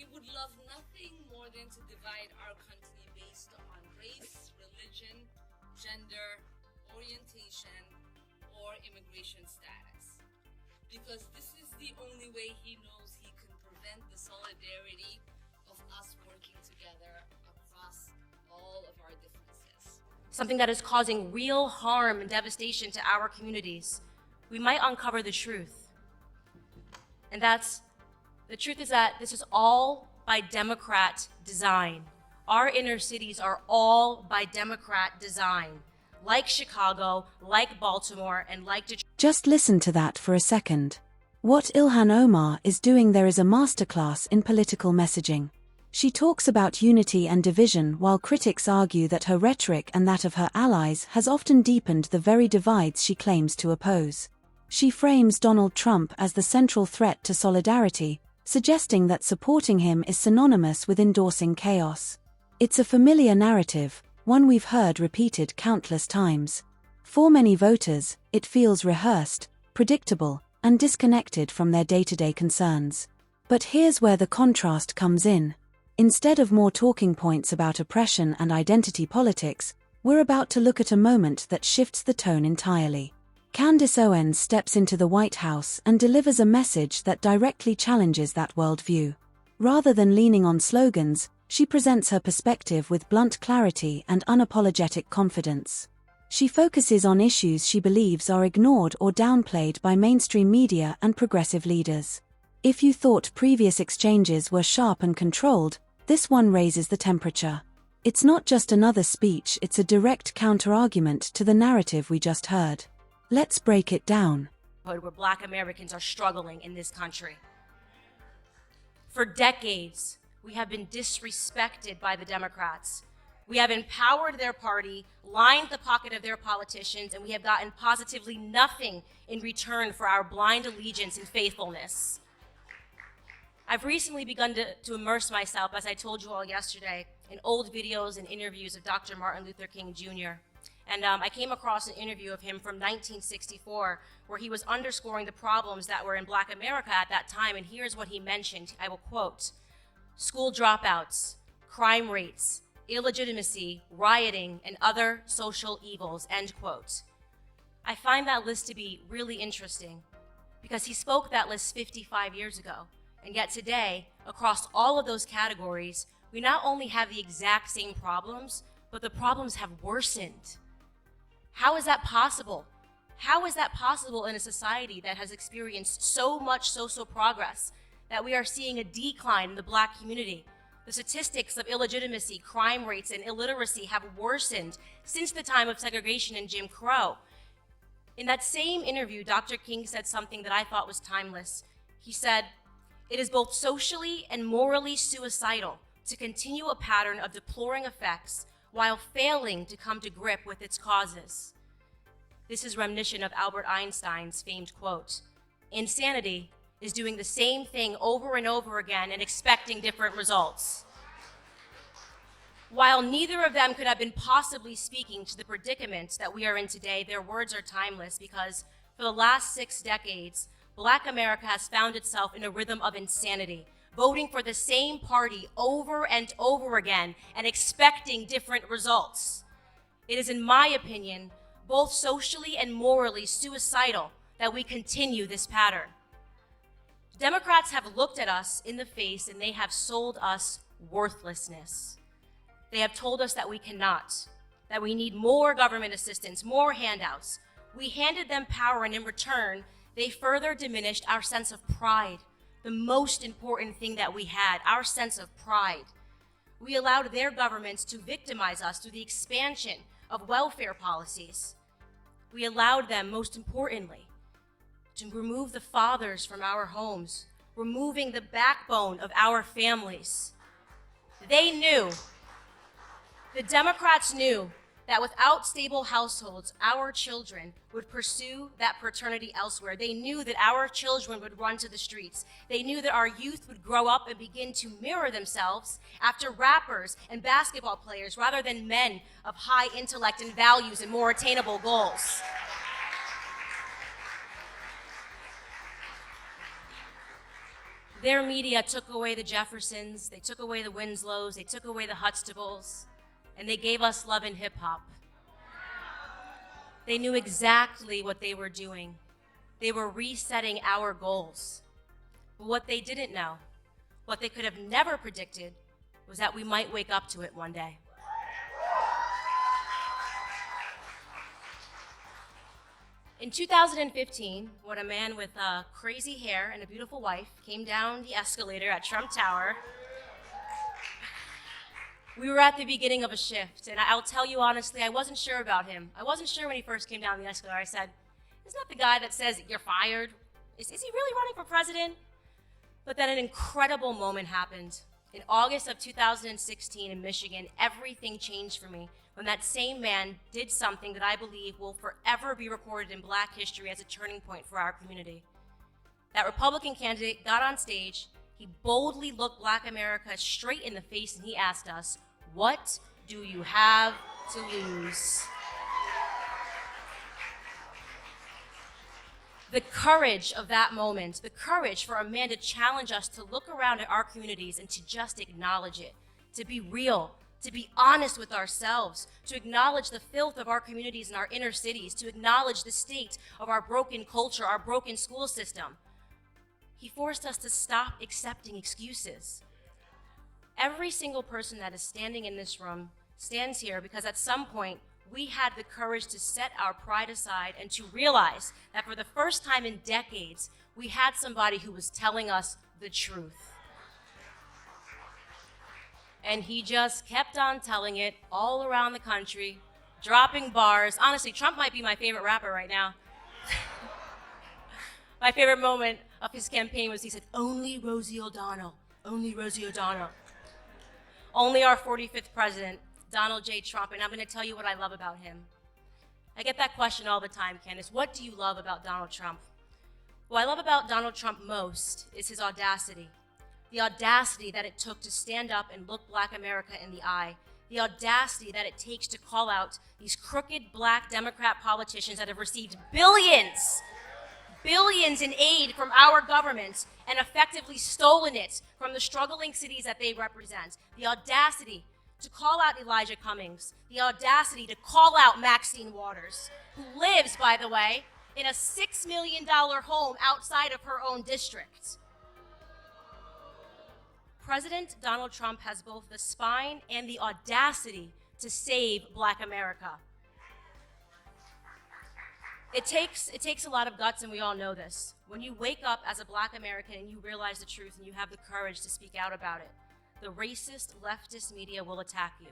He would love nothing more than to divide our country based on race, religion, gender, orientation, or immigration status. Because this is the only way he knows he can prevent the solidarity of us working together across all of our differences. Something that is causing real harm and devastation to our communities, we might uncover the truth. And the truth is that this is all by Democrat design. Our inner cities are all by Democrat design, like Chicago, like Baltimore, and like Detroit. Just listen to that for a second. What Ilhan Omar is doing there is a masterclass in political messaging. She talks about unity and division while critics argue that her rhetoric and that of her allies has often deepened the very divides she claims to oppose. She frames Donald Trump as the central threat to solidarity, suggesting that supporting him is synonymous with endorsing chaos. It's a familiar narrative, one we've heard repeated countless times. For many voters, it feels rehearsed, predictable, and disconnected from their day-to-day concerns. But here's where the contrast comes in. Instead of more talking points about oppression and identity politics, we're about to look at a moment that shifts the tone entirely. Candace Owens steps into the White House and delivers a message that directly challenges that worldview. Rather than leaning on slogans, she presents her perspective with blunt clarity and unapologetic confidence. She focuses on issues she believes are ignored or downplayed by mainstream media and progressive leaders. If you thought previous exchanges were sharp and controlled, this one raises the temperature. It's not just another speech, it's a direct counter-argument to the narrative we just heard. Let's break it down. Where Black Americans are struggling in this country. For decades, we have been disrespected by the Democrats. We have empowered their party, lined the pocket of their politicians, and we have gotten positively nothing in return for our blind allegiance and faithfulness. I've recently begun to immerse myself, as I told you all yesterday, in old videos and interviews of Dr. Martin Luther King Jr. And I came across an interview of him from 1964, where he was underscoring the problems that were in Black America at that time, and here's what he mentioned. I will quote: school dropouts, crime rates, illegitimacy, rioting, and other social evils, end quote. I find that list to be really interesting because he spoke that list 55 years ago. And yet today, across all of those categories, we not only have the exact same problems, but the problems have worsened. How is that possible? How is that possible in a society that has experienced so much social progress that we are seeing a decline in the Black community? The statistics of illegitimacy, crime rates, and illiteracy have worsened since the time of segregation and Jim Crow. In that same interview, Dr. King said something that I thought was timeless. He said, "It is both socially and morally suicidal to continue a pattern of deploring effects while failing to come to grip with its causes." This is reminiscent of Albert Einstein's famed quote, "Insanity is doing the same thing over and over again and expecting different results." While neither of them could have been possibly speaking to the predicament that we are in today, their words are timeless because for the last 6 decades, Black America has found itself in a rhythm of insanity, voting for the same party over and over again and expecting different results. It is, in my opinion, both socially and morally suicidal that we continue this pattern. Democrats have looked at us in the face and they have sold us worthlessness. They have told us that we cannot, that we need more government assistance, more handouts. We handed them power, and in return, they further diminished our sense of pride, the most important thing that we had, our sense of pride. We allowed their governments to victimize us through the expansion of welfare policies. We allowed them, most importantly, to remove the fathers from our homes, removing the backbone of our families. They knew, the Democrats knew, that without stable households, our children would pursue that paternity elsewhere. They knew that our children would run to the streets. They knew that our youth would grow up and begin to mirror themselves after rappers and basketball players rather than men of high intellect and values and more attainable goals. Their media took away the Jeffersons, they took away the Winslows, they took away the Huxtables, and they gave us love and hip-hop. They knew exactly what they were doing. They were resetting our goals. But what they didn't know, what they could have never predicted, was that we might wake up to it one day. In 2015, when a man with crazy hair and a beautiful wife came down the escalator at Trump Tower, we were at the beginning of a shift. And I'll tell you honestly, I wasn't sure about him. I wasn't sure when he first came down the escalator. I said, isn't that the guy that says you're fired? Is he really running for president? But then an incredible moment happened. In August of 2016 in Michigan, everything changed for me when that same man did something that I believe will forever be recorded in Black history as a turning point for our community. That Republican candidate got on stage, he boldly looked Black America straight in the face, and he asked us, "What do you have to lose?" The courage of that moment, the courage for a man to challenge us to look around at our communities and to just acknowledge it, to be real, to be honest with ourselves, to acknowledge the filth of our communities and our inner cities, to acknowledge the state of our broken culture, our broken school system. He forced us to stop accepting excuses. Every single person that is standing in this room stands here because at some point we had the courage to set our pride aside and to realize that for the first time in decades, we had somebody who was telling us the truth. And he just kept on telling it all around the country, dropping bars. Honestly, Trump might be my favorite rapper right now. My favorite moment of his campaign was he said, "Only Rosie O'Donnell, only Rosie O'Donnell." Only our 45th president, Donald J. Trump, and I'm going to tell you what I love about him. I get that question all the time, Candace. What do you love about Donald Trump? What I love about Donald Trump most is his audacity. The audacity that it took to stand up and look Black America in the eye. The audacity that it takes to call out these crooked Black Democrat politicians that have received billions in aid from our government and effectively stolen it from the struggling cities that they represent. The audacity to call out Elijah Cummings, the audacity to call out Maxine Waters, who lives, by the way, in a $6 million home outside of her own district. President Donald Trump has both the spine and the audacity to save Black America. It takes a lot of guts, and we all know this. When you wake up as a Black American and you realize the truth and you have the courage to speak out about it, the racist leftist media will attack you.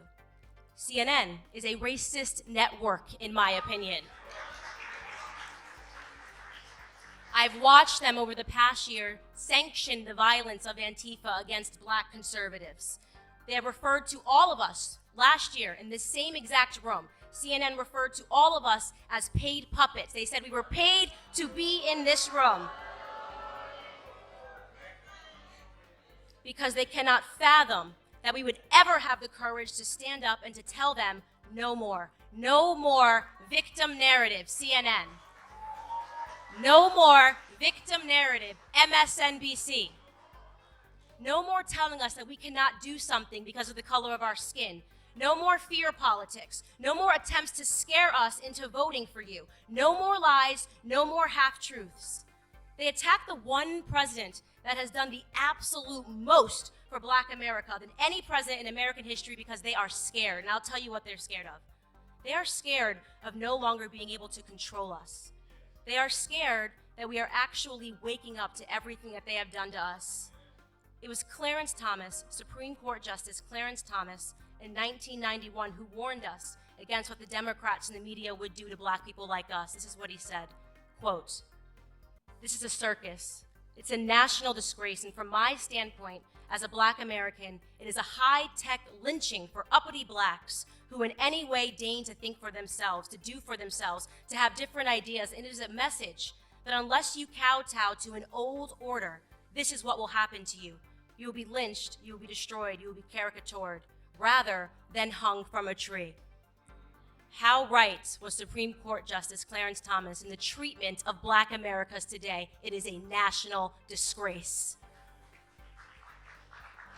CNN is a racist network, in my opinion. I've watched them over the past year sanction the violence of Antifa against Black conservatives. They have referred to all of us last year in this same exact room. CNN referred to all of us as paid puppets. They said we were paid to be in this room because they cannot fathom that we would ever have the courage to stand up and to tell them no more. No more victim narrative, CNN. No more victim narrative, MSNBC. No more telling us that we cannot do something because of the color of our skin. No more fear politics. No more attempts to scare us into voting for you. No more lies, no more half-truths. They attack the one president that has done the absolute most for Black America than any president in American history because they are scared. And I'll tell you what they're scared of. They are scared of no longer being able to control us. They are scared that we are actually waking up to everything that they have done to us. It was Clarence Thomas, Supreme Court Justice Clarence Thomas, in 1991 who warned us against what the Democrats and the media would do to Black people like us. This is what he said, quote, "This is a circus. It's a national disgrace, and from my standpoint as a Black American, it is a high-tech lynching for uppity Blacks who in any way deign to think for themselves, to do for themselves, to have different ideas, and it is a message that unless you kowtow to an old order, this is what will happen to you. You will be lynched, you will be destroyed, you will be caricatured, rather than hung from a tree." How right was Supreme Court Justice Clarence Thomas in the treatment of Black Americans today? It is a national disgrace.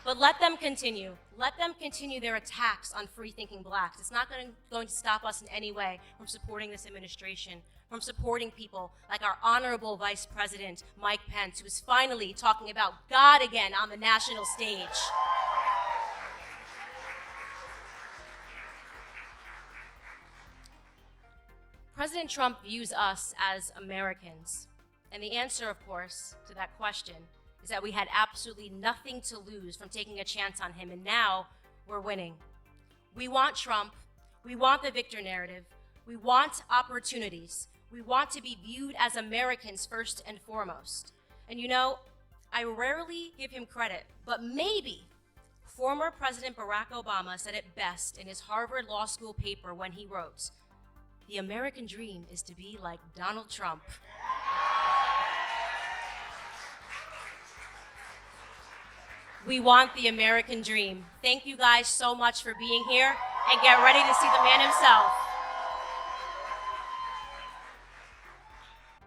But let them continue. Let them continue their attacks on free-thinking blacks. It's not going to stop us in any way from supporting this administration, from supporting people like our honorable Vice President, Mike Pence, who is finally talking about God again on the national stage. President Trump views us as Americans. And the answer, of course, to that question is that we had absolutely nothing to lose from taking a chance on him, and now we're winning. We want Trump. We want the victor narrative. We want opportunities. We want to be viewed as Americans first and foremost. And you know, I rarely give him credit, but maybe former President Barack Obama said it best in his Harvard Law School paper when he wrote, "The American dream is to be like Donald Trump." We want the American dream. Thank you guys so much for being here, and get ready to see the man himself.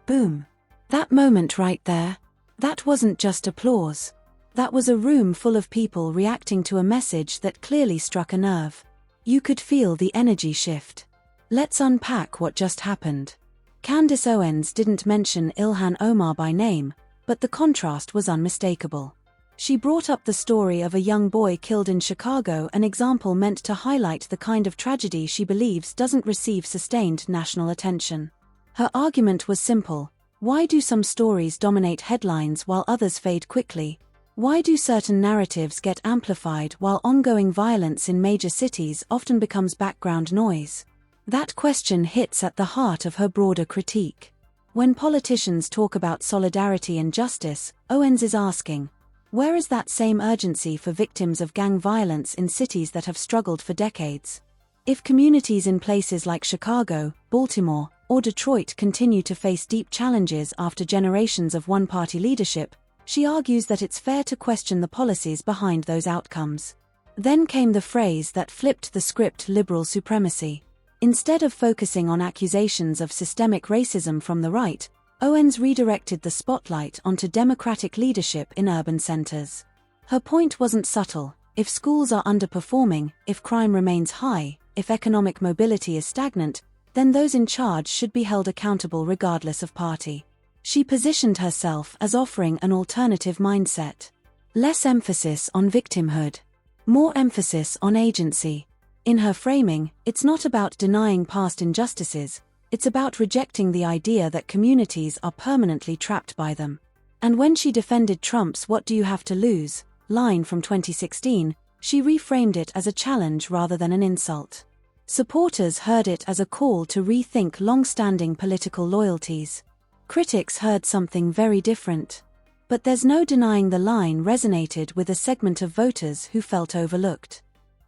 Boom. That moment right there, that wasn't just applause. That was a room full of people reacting to a message that clearly struck a nerve. You could feel the energy shift. Let's unpack what just happened. Candace Owens didn't mention Ilhan Omar by name, but the contrast was unmistakable. She brought up the story of a young boy killed in Chicago, an example meant to highlight the kind of tragedy she believes doesn't receive sustained national attention. Her argument was simple. Why do some stories dominate headlines while others fade quickly? Why do certain narratives get amplified while ongoing violence in major cities often becomes background noise? That question hits at the heart of her broader critique. When politicians talk about solidarity and justice, Owens is asking, where is that same urgency for victims of gang violence in cities that have struggled for decades? If communities in places like Chicago, Baltimore, or Detroit continue to face deep challenges after generations of one-party leadership, she argues that it's fair to question the policies behind those outcomes. Then came the phrase that flipped the script: liberal supremacy. Instead of focusing on accusations of systemic racism from the right, Owens redirected the spotlight onto democratic leadership in urban centers. Her point wasn't subtle. If schools are underperforming, if crime remains high, if economic mobility is stagnant, then those in charge should be held accountable regardless of party. She positioned herself as offering an alternative mindset. Less emphasis on victimhood, more emphasis on agency. In her framing, it's not about denying past injustices. It's about rejecting the idea that communities are permanently trapped by them. And when she defended Trump's "what do you have to lose" line from 2016, she reframed it as a challenge rather than an insult. Supporters heard it as a call to rethink long-standing political loyalties. Critics heard something very different. But there's no denying the line resonated with a segment of voters who felt overlooked.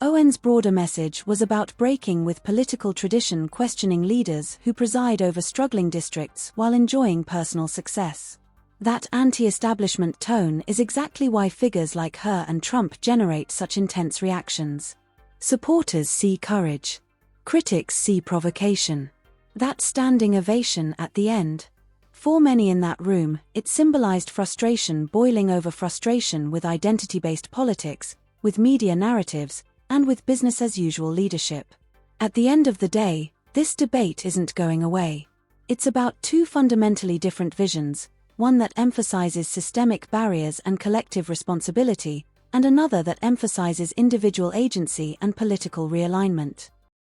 Owens' broader message was about breaking with political tradition, questioning leaders who preside over struggling districts while enjoying personal success. That anti-establishment tone is exactly why figures like her and Trump generate such intense reactions. Supporters see courage. Critics see provocation. That standing ovation at the end. For many in that room, it symbolized frustration boiling over frustration with identity-based politics, with media narratives, and with business-as-usual leadership. At the end of the day, this debate isn't going away. It's about two fundamentally different visions, one that emphasizes systemic barriers and collective responsibility, and another that emphasizes individual agency and political realignment.